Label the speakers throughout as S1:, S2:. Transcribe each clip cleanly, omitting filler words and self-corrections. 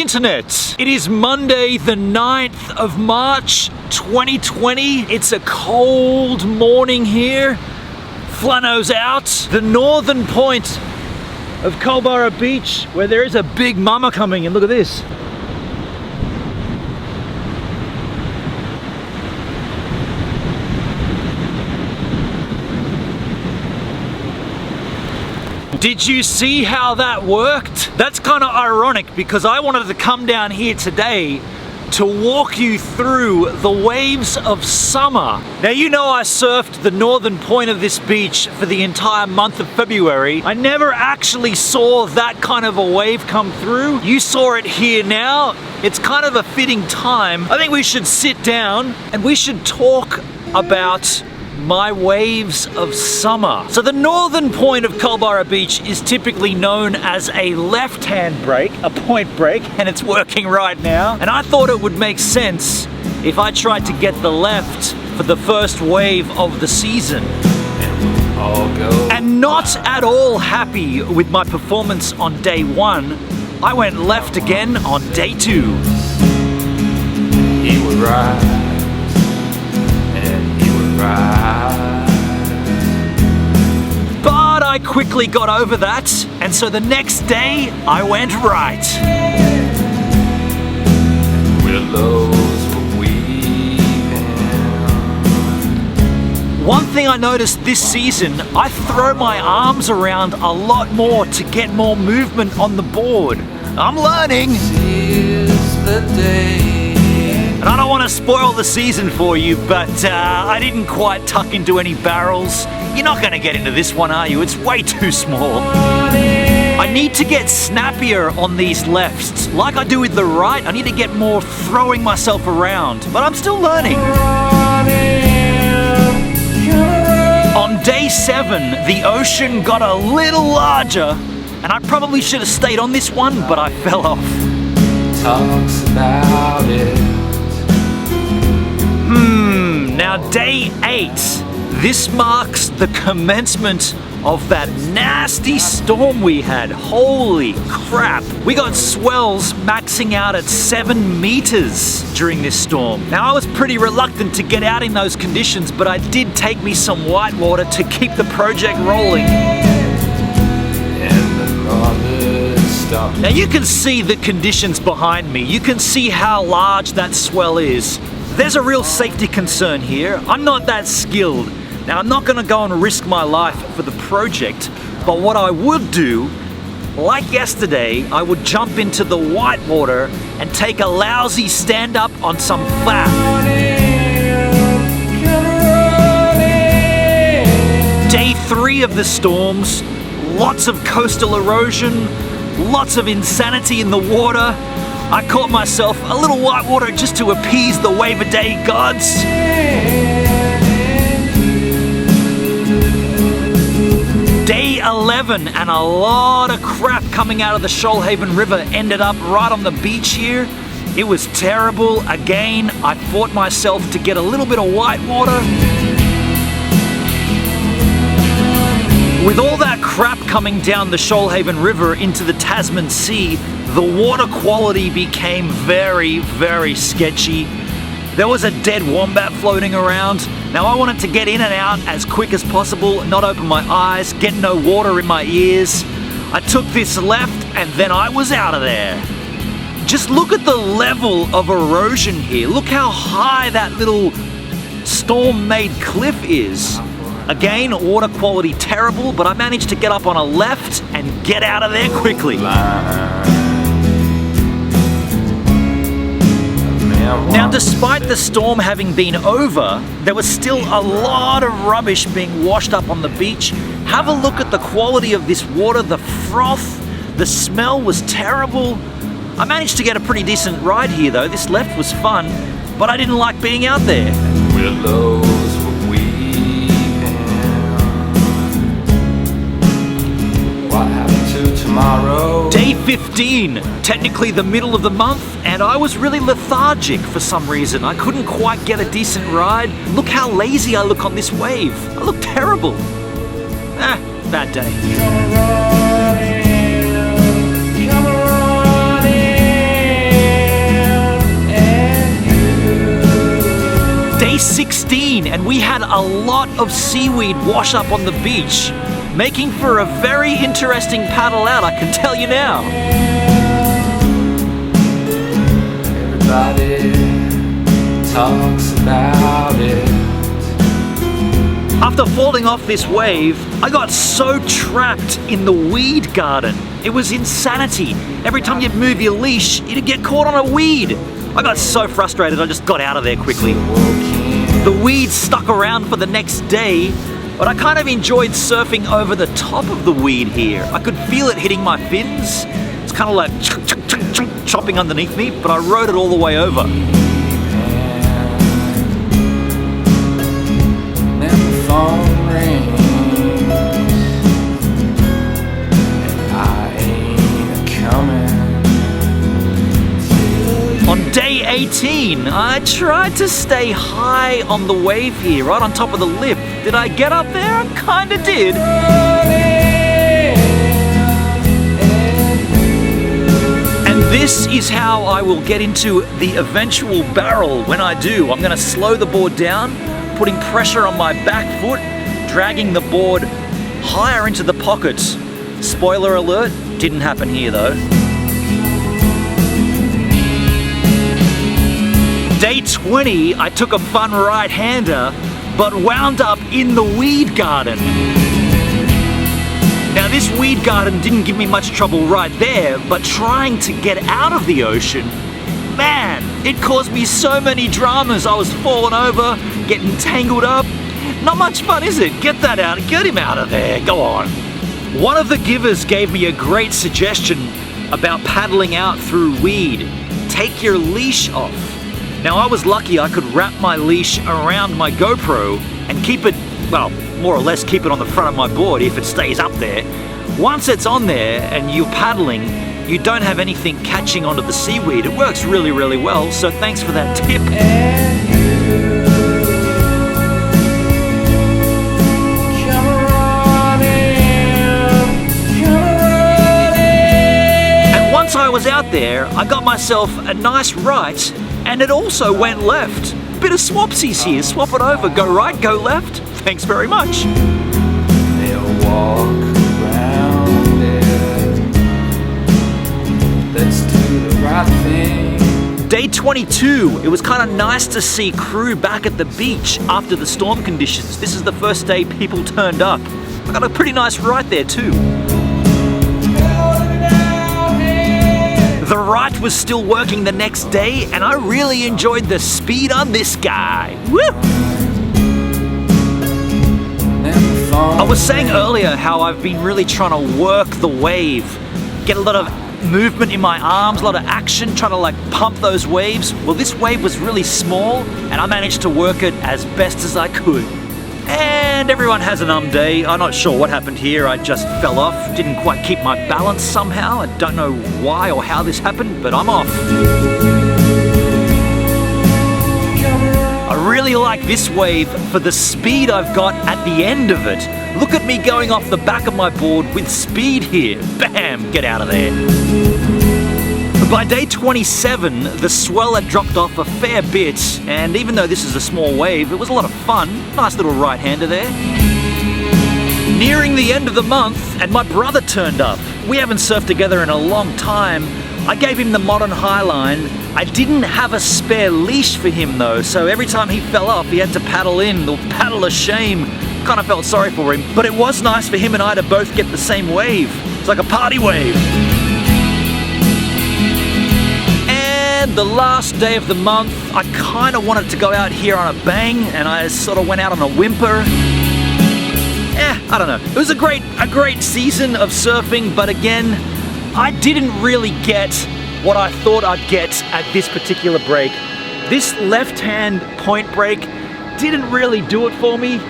S1: internet. It is Monday the 9th of March 2020. It's a cold morning here. Flano's out. The northern point of Culburra Beach, where there is a big mama coming in. Look at this. Did you see how that worked? That's kind of ironic because I wanted to come down here today to walk you through the waves of summer. Now, you know I surfed the northern point of this beach for the entire month of February. I never actually saw that kind of a wave come through. You saw it here now. It's kind of a fitting time. I think we should sit down and we should talk about my waves of summer. So the northern point of Culburra Beach is typically known as a left-hand break, a point break, and it's working right now. And I thought it would make sense if I tried to get the left for the first wave of the season. And not at all happy with my performance on day one, I went left again on day two.
S2: He would ride, and he would ride.
S1: But I quickly got over that, and so the next day I went right.
S2: Willows were weeping.
S1: One thing I noticed this season, I throw my arms around a lot more to get more movement on the board. I'm learning.
S2: Is the day.
S1: And I don't want to spoil the season for you, but I didn't quite tuck into any barrels. You're not going to get into this one, are you? It's way too small. I need to get snappier on these lefts. Like I do with the right, I need to get more throwing myself around. But I'm still learning. On day 7, the ocean got a little larger, and I probably should have stayed on this one, but I fell off.
S2: Talks about it.
S1: Now day 8, this marks the commencement of that nasty storm we had. Holy crap. We got swells maxing out at 7 meters during this storm. Now I was pretty reluctant to get out in those conditions, but I did take me some whitewater to keep the project rolling. Now you can see the conditions behind me. You can see how large that swell is. There's a real safety concern here. I'm not that skilled. Now, I'm not gonna go and risk my life for the project, but what I would do, like yesterday, I would jump into the whitewater and take a lousy stand up on some flap. Day 3 of the storms, lots of coastal erosion, lots of insanity in the water. I caught myself a little whitewater just to appease the wave-a-day gods. Day 11 and a lot of crap coming out of the Shoalhaven River ended up right on the beach here. It was terrible. Again, I fought myself to get a little bit of whitewater. With all that crap coming down the Shoalhaven River into the Tasman Sea, the water quality became very, very sketchy. There was a dead wombat floating around. Now I wanted to get in and out as quick as possible, not open my eyes, get no water in my ears. I took this left and then I was out of there. Just look at the level of erosion here. Look how high that little storm-made cliff is. Again, water quality terrible, but I managed to get up on a left and get out of there quickly. Now, despite the storm having been over, there was still a lot of rubbish being washed up on the beach. Have a look at the quality of this water, the froth, the smell was terrible. I managed to get a pretty decent ride here though. This left was fun, but I didn't like being out there.
S2: Willows were weeping. What happened to tomorrow?
S1: Day 15, technically the middle of the month, and I was really lethargic for some reason. I couldn't quite get a decent ride. Look how lazy I look on this wave. I look terrible. Bad day. 16 and we had a lot of seaweed wash up on the beach, making for a very interesting paddle out, I can tell you now.
S2: Everybody talks about it.
S1: After falling off this wave, I got so trapped in the weed garden. It was insanity. Every time you'd move your leash, you'd get caught on a weed. I got so frustrated, I just got out of there quickly. The weeds stuck around for the next day, but I kind of enjoyed surfing over the top of the weed here. I could feel it hitting my fins. It's kind of like chopping underneath me, but I rode it all the way over. On day 18, I tried to stay high on the wave here, right on top of the lip. Did I get up there? I kinda did. And this is how I will get into the eventual barrel when I do. I'm gonna slow the board down, putting pressure on my back foot, dragging the board higher into the pockets. Spoiler alert, didn't happen here though. Day 20, I took a fun right-hander, but wound up in the weed garden. Now this weed garden didn't give me much trouble right there, but trying to get out of the ocean, man, it caused me so many dramas. I was falling over, getting tangled up. Not much fun, is it? Get that out, get him out of there, go on. One of the givers gave me a great suggestion about paddling out through weed. Take your leash off. Now I was lucky I could wrap my leash around my GoPro and keep it, well, more or less keep it on the front of my board if it stays up there. Once it's on there and you're paddling, you don't have anything catching onto the seaweed. It works really, really well, so thanks for that tip. And once I was out there, I got myself a nice right, and it also went left. Bit of swapsies here, swap it over, go right, go left. Thanks very much.
S2: They'll walk around it. Let's do the right thing.
S1: Day 22, it was kind of nice to see crew back at the beach after the storm conditions. This is the first day people turned up. I got a pretty nice ride there too. The right was still working the next day, and I really enjoyed the speed on this guy. Woo! I was saying earlier how I've been really trying to work the wave, get a lot of movement in my arms, a lot of action, trying to like pump those waves. Well, this wave was really small, and I managed to work it as best as I could. And everyone has an day. I'm not sure what happened here. I just fell off, didn't quite keep my balance somehow. I don't know why or how this happened, but I'm off. I really like this wave for the speed I've got at the end of it. Look at me going off the back of my board with speed here. Bam, get out of there. By day 27, the swell had dropped off a fair bit, and even though this is a small wave, it was a lot of fun. Nice little right-hander there. Nearing the end of the month, and my brother turned up. We haven't surfed together in a long time. I gave him the modern Highline. I didn't have a spare leash for him though, so every time he fell off, he had to paddle in, the paddle of shame. Kind of felt sorry for him, but it was nice for him and I to both get the same wave. It's like a party wave. And the last day of the month, I kind of wanted to go out here on a bang, and I sort of went out on a whimper. I don't know. It was a great season of surfing, but again, I didn't really get what I thought I'd get at this particular break. This left-hand point break didn't really do it for me.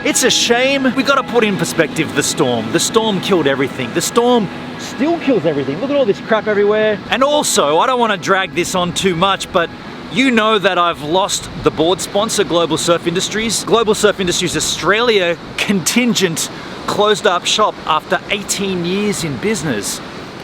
S1: It's a shame. We gotta put in perspective the storm. The storm killed everything. The storm still kills everything. Look at all this crap everywhere. And also, I don't want to drag this on too much, but you know that I've lost the board sponsor, Global Surf Industries. Global Surf Industries Australia contingent closed up shop after 18 years in business.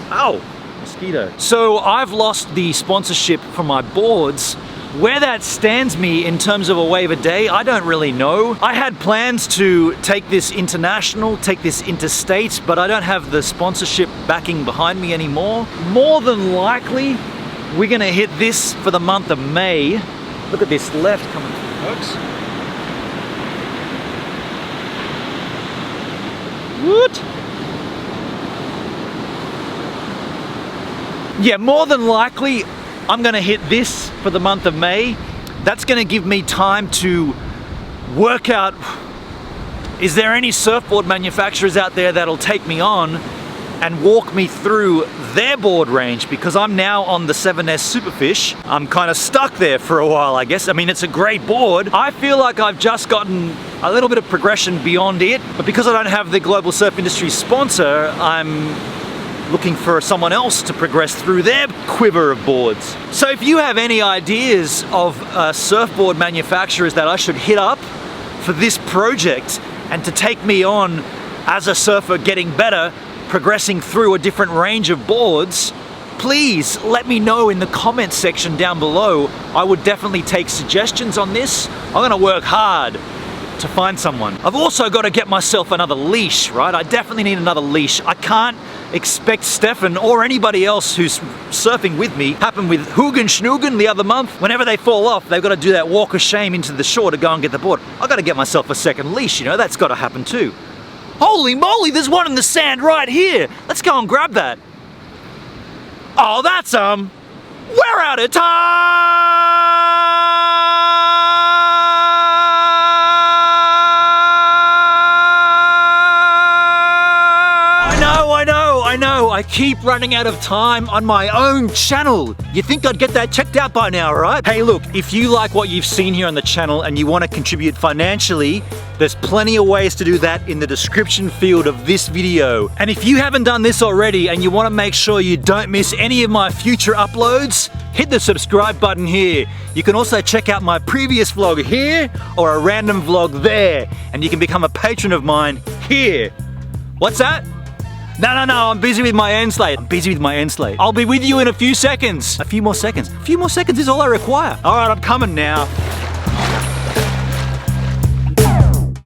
S1: Ow, mosquito. So I've lost the sponsorship for my boards. Where that stands me in terms of a wave a day, I don't really know. I had plans to take this international, take this interstate, but I don't have the sponsorship backing behind me anymore. More than likely, we're gonna hit this for the month of May. Look at this left coming through, folks. What? Yeah, more than likely, I'm gonna hit this for the month of May. That's gonna give me time to work out, is there any surfboard manufacturers out there that'll take me on and walk me through their board range, because I'm now on the 7S Superfish. I'm kind of stuck there for a while, I guess. I mean, it's a great board. I feel like I've just gotten a little bit of progression beyond it, but because I don't have the global surf industry sponsor, I'm looking for someone else to progress through their quiver of boards. So if you have any ideas of surfboard manufacturers that I should hit up for this project and to take me on as a surfer getting better, progressing through a different range of boards, please let me know in the comments section down below. I would definitely take suggestions on this. I'm gonna work hard to find someone. I've also got to get myself another leash, right? I definitely need another leash. I can't expect Stefan or anybody else who's surfing with me. Happened with Hoogan Schnoogan the other month. Whenever they fall off, they've got to do that walk of shame into the shore to go and get the board. I've got to get myself a second leash, you know, that's got to happen too. Holy moly, there's one in the sand right here. Let's go and grab that. Oh, that's we're out of time! I know, I keep running out of time on my own channel. You think I'd get that checked out by now, right? Hey, look, if you like what you've seen here on the channel and you want to contribute financially, there's plenty of ways to do that in the description field of this video. And if you haven't done this already and you want to make sure you don't miss any of my future uploads, hit the subscribe button here. You can also check out my previous vlog here or a random vlog there, and you can become a patron of mine here. What's that? No, I'm busy with my end slate. I'll be with you in a few seconds. A few more seconds is all I require. All right, I'm coming now.